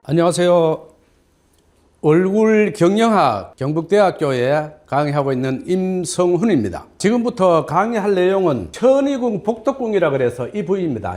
안녕하세요. 얼굴 경영학 경북대학교에 강의하고 있는 임성훈입니다. 지금부터 강의할 내용은 천이궁 복덕궁이라 그래서 이 부위입니다.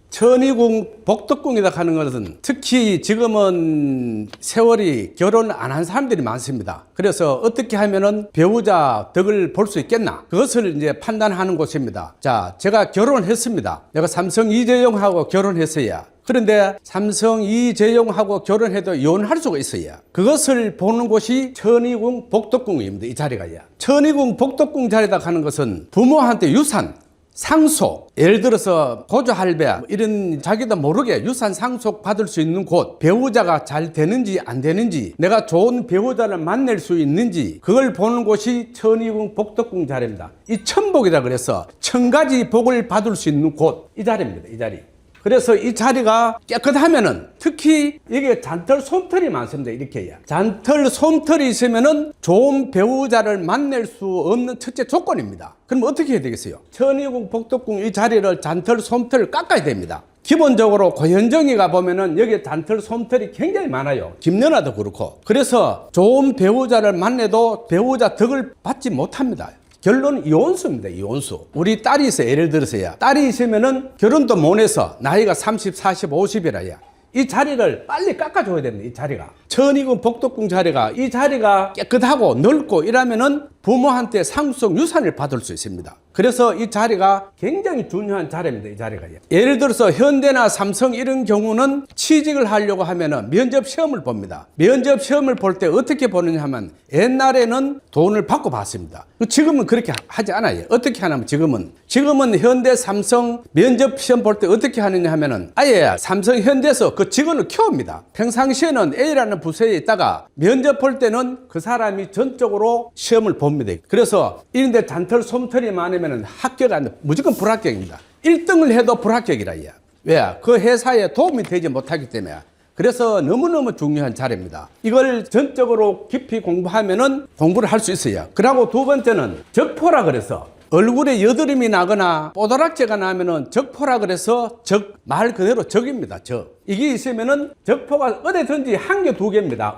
천이궁 복덕궁이라 하는 것은 특히 지금은 세월이 결혼 안 한 사람들이 많습니다. 그래서 어떻게 하면은 배우자 덕을 볼 수 있겠나? 그것을 이제 판단하는 곳입니다. 자, 제가 결혼했습니다. 내가 삼성 이재용하고 결혼했어야. 그런데 삼성 이재용하고 결혼해도 이혼할 수가 있어요. 그것을 보는 곳이 천이궁 복덕궁입니다. 이 자리가. 천이궁 복덕궁 자리다 하는 것은 부모한테 유산, 상속, 예를 들어서 고조 할배 이런 자기도 모르게 유산 상속 받을 수 있는 곳, 배우자가 잘 되는지 안 되는지, 내가 좋은 배우자를 만날 수 있는지 그걸 보는 곳이 천이궁 복덕궁 자리입니다. 이 천복이라 그래서 1000가지 복을 받을 수 있는 곳, 이 자리입니다. 이 자리. 그래서 이 자리가 깨끗하면은, 특히 이게 잔털 솜털이 많습니다. 이렇게 해야. 잔털 솜털이 있으면은 좋은 배우자를 만날 수 없는 첫째 조건입니다. 그럼 어떻게 해야 되겠어요? 천이궁 복덕궁 이 자리를 잔털 솜털을 깎아야 됩니다. 기본적으로 고현정이가 보면은 여기 잔털 솜털이 굉장히 많아요. 김연아도 그렇고. 그래서 좋은 배우자를 만나도 배우자 덕을 받지 못합니다. 결론은 이혼수입니다. 이혼수. 우리 딸이 있어요. 예를 들어서요. 딸이 있으면은 결혼도 못 해서 나이가 30, 40, 50이라야. 이 자리를 빨리 깎아줘야 됩니다. 이 자리가. 천이궁 복덕궁 자리가, 이 자리가 깨끗하고 넓고 이러면은 부모한테 상속 유산을 받을 수 있습니다. 그래서 이 자리가 굉장히 중요한 자리입니다. 이 자리가. 예를 들어서 현대나 삼성 이런 경우는 취직을 하려고 하면은 면접 시험을 봅니다. 면접 시험을 볼 때 어떻게 보느냐 하면, 옛날에는 돈을 받고 봤습니다. 지금은 그렇게 하지 않아요. 어떻게 하냐면 지금은 현대 삼성 면접 시험 볼 때 어떻게 하느냐 하면은 아예 삼성 현대에서 그 직원을 키웁니다. 평상시에는 A라는 부서에 있다가 면접 볼 때는 그 사람이 전적으로 시험을 봅니다. 그래서 이런데 잔털 솜털이 많으면 합격 안 돼. 무조건 불합격입니다. 1등을 해도 불합격이라. 왜? 그 회사에 도움이 되지 못하기 때문에. 그래서 너무너무 중요한 자리입니다. 이걸 전적으로 깊이 공부하면은 공부를 할 수 있어요. 그리고 두 번째는 적포라 그래서, 얼굴에 여드름이 나거나 뽀드락재가 나면은 적포라 그래서 말 그대로 적입니다. 이게 있으면은 적포가 어디든지 1개, 2개입니다.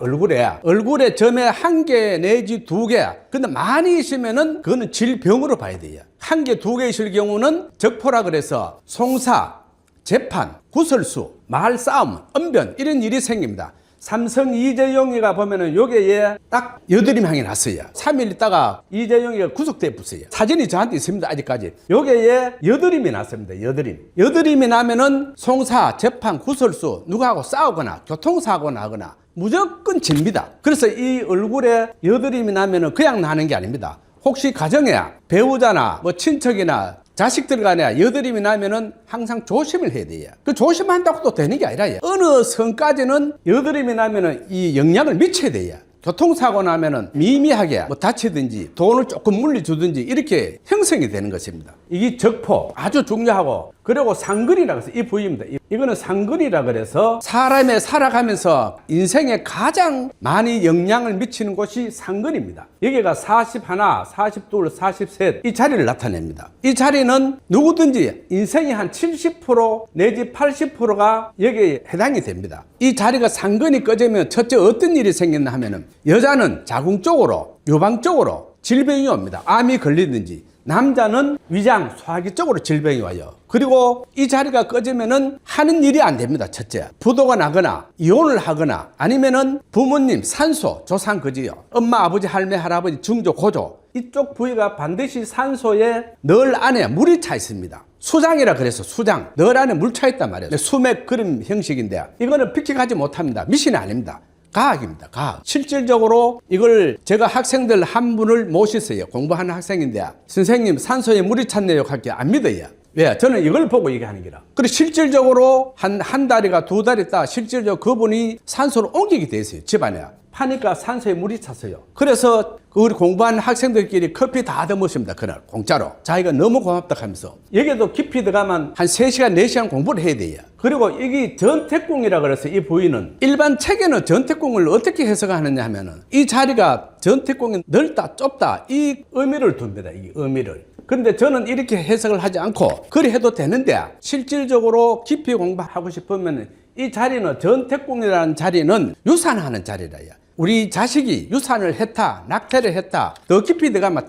얼굴에 점에 1개 내지 2개. 근데 많이 있으면은 그거는 질병으로 봐야 돼요. 1개, 2개 있을 경우는 적포라 그래서 송사, 재판, 구설수, 말싸움, 언변 이런 일이 생깁니다. 삼성 이재용이가 보면은 요게 딱 여드름 향이 났어요. 3일 있다가 이재용이가 구속돼 붙어요. 사진이 저한테 있습니다. 아직까지. 요게 여드름이 났습니다. 여드름이 나면은 송사, 재판, 구설수, 누구하고 싸우거나 교통사고 나거나 무조건 집니다. 그래서 이 얼굴에 여드름이 나면은 그냥 나는 게 아닙니다. 혹시 가정에 배우자나 뭐 친척이나 자식들 간에 여드름이 나면은 항상 조심을 해야 돼요. 그 조심한다고 또 되는 게 아니라, 어느 선까지는 여드름이 나면은 이 영향을 미쳐야 돼요. 교통사고 나면은 미미하게 뭐 다치든지 돈을 조금 물려주든지 이렇게 형성이 되는 것입니다. 이게 적포 아주 중요하고, 그리고 상근이라고 해서 이 부위입니다. 이거는 상근이라 그래서 사람의 살아가면서 인생에 가장 많이 영향을 미치는 곳이 상근입니다. 여기가 41, 42, 43 이 자리를 나타냅니다. 이 자리는 누구든지 인생의 한 70% 내지 80%가 여기에 해당이 됩니다. 이 자리가 상근이 꺼지면 첫째 어떤 일이 생겼나 하면은, 여자는 자궁 쪽으로, 유방 쪽으로 질병이 옵니다. 암이 걸리든지. 남자는 위장, 소화기 쪽으로 질병이 와요. 그리고 이 자리가 꺼지면은 하는 일이 안 됩니다. 첫째, 부도가 나거나 이혼을 하거나, 아니면은 부모님 산소, 조상 그지요. 엄마, 아버지, 할매, 할아버지, 중조, 고조 이쪽 부위가 반드시 산소에 널 안에 물이 차 있습니다. 수장이라 그래서 수장, 널 안에 물 차 있단 말이에요. 수맥 그림 형식인데 이거는 비켜가지 못합니다. 미신이 아닙니다. 과학입니다. 과학. 실질적으로 이걸 제가 학생들 한 분을 모셨어요. 공부하는 학생인데, 선생님 산소에 물이 찼네요 할게 안 믿어요. 왜? 저는 이걸 보고 얘기하는 거라. 그리고 실질적으로 한 달이가 2달 있다 실질적으로 그분이 산소를 옮기게 돼 있어요. 집안에. 파니까 산소에 물이 찼어요. 그래서 우리 공부하는 학생들끼리 커피 다 얻어먹습니다. 그날 공짜로. 자기가 너무 고맙다 하면서. 여기도 깊이 들어가면 한 3시간, 4시간 공부를 해야 돼요. 그리고 이게 전태궁이라 그래서 이 부위는, 일반 책에는 전태궁을 어떻게 해석하느냐 하면은, 이 자리가 전태궁이 넓다, 좁다 이 의미를 둡니다. 이 의미를. 근데 저는 이렇게 해석을 하지 않고 그리 해도 되는데, 실질적으로 깊이 공부하고 싶으면 이 자리는 전택공이라는 자리는 유산하는 자리라요. 우리 자식이 유산을 했다, 낙태를 했다, 더 깊이 들어가면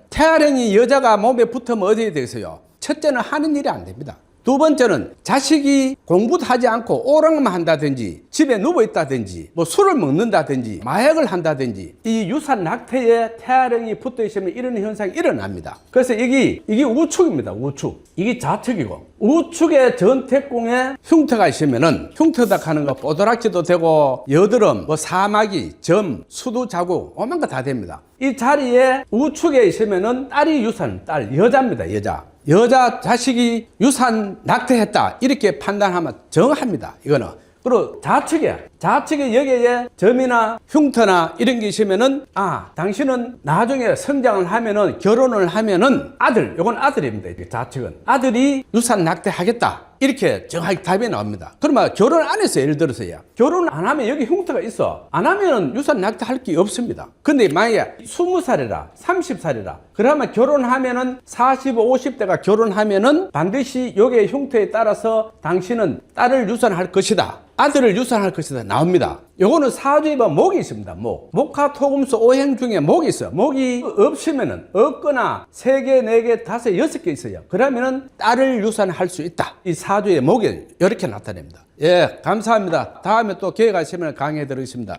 태아령이 여자가 몸에 붙으면 어디에 되겠어요? 첫째는 하는 일이 안 됩니다. 두 번째는 자식이 공부도 하지 않고 오락만 한다든지 집에 누워 있다든지 뭐 술을 먹는다든지 마약을 한다든지 이 유산 낙태에 태아령이 붙어 있으면 이런 현상이 일어납니다. 그래서 이게 우측입니다. 우측. 이게 좌측이고 우측에 전택공에 흉터가 있으면은 흉터다 하는 거 뽀드락지도 되고 여드름, 뭐 사마귀, 점, 수두 자국 오만 거 다 됩니다. 이 자리에 우측에 있으면은 딸이 여자입니다. 여자 자식이 유산 낙태했다 이렇게 판단하면 정합니다. 이거는. 그리고 좌측에 여기에 점이나 흉터나 이런 게 있으면은 당신은 나중에 성장을 하면은 결혼을 하면은 이건 아들입니다. 좌측은 아들이 유산 낙태하겠다 이렇게 정확히 답이 나옵니다. 그러면 결혼 안 했어요. 예를 들어서요. 결혼 안 하면 여기 흉터가 있어. 안 하면 유산 낙태할 게 없습니다. 근데 만약에 20살이라 30살이라 그러면 결혼하면은 45, 50대가 결혼하면은 반드시 여기의 흉터에 따라서 당신은 딸을 유산할 것이다. 아들을 유산할 것이다. 나옵니다. 요거는 사주에 보면 목이 있습니다. 목화토금수 오행 중에 목이 있어요. 목이 없으면은 없거나 3개, 4개, 5, 6개 있어요. 그러면은 딸을 유산할 수 있다. 이 사주의 목이 이렇게 나타냅니다. 예, 감사합니다. 다음에 또 기회가 있으면 강의해 드리겠습니다.